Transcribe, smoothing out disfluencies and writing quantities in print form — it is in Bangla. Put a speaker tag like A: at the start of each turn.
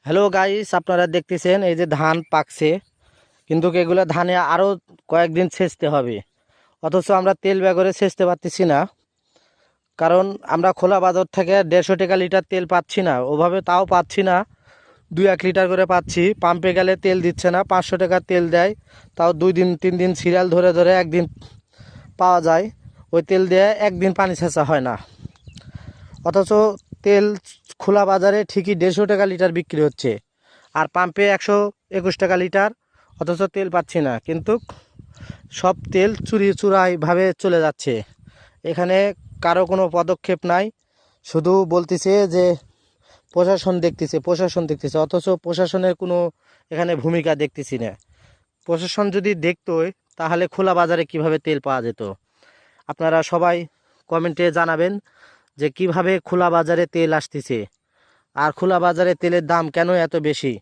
A: হ্যালো গাইস, আপনারা দেখতেছেন এই যে ধান পাকছে, কিন্তু এগুলো ধানে আরও কয়েকদিন সেচতে হবে। অথচ আমরা তেল ব্যাগরে সেচতে পারতেছি না, কারণ আমরা খোলা বাজার থেকে 150 টাকা লিটার তেল পাচ্ছি না। ওভাবে তাও পাচ্ছি না, 2-1 লিটার করে পাচ্ছি। পাম্পে গেলে তেল দিচ্ছে না, 500 টাকা তেল দেয়, তাও 2 দিন 3 দিন সিরিয়াল ধরে ধরে একদিন পাওয়া যায়। ওই তেল দিয়ে একদিন পানি সেচা হয় না। অথচ তেল খোলা বাজারে ঠিকই 150 টাকা লিটার বিক্রি হচ্ছে, আর পাম্পে 121 টাকা লিটার। অথচ তেল পাচ্ছি না, কিন্তু সব তেল চুরাইভাবে চলে যাচ্ছে। এখানে কারো কোনো পদক্ষেপ নাই, শুধু বলতেছে যে প্রশাসন দেখতেছে, অথচ প্রশাসনের কোনো এখানে ভূমিকা দেখতেছি না। প্রশাসন যদি দেখতোই, তাহলে খোলা বাজারে কিভাবে তেল পাওয়া যেত। আপনারা সবাই কমেন্টে জানাবেন যে কিভাবে খোলা বাজারে তেল আসতেছে, আর খোলা বাজারে তেলের দাম কেন এত বেশি।